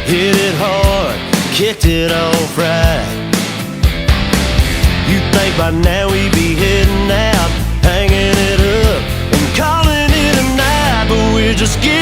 hit it hard, kicked it off right. You'd think by now we'd be heading out, hanging it up and calling it a night, but we're just getting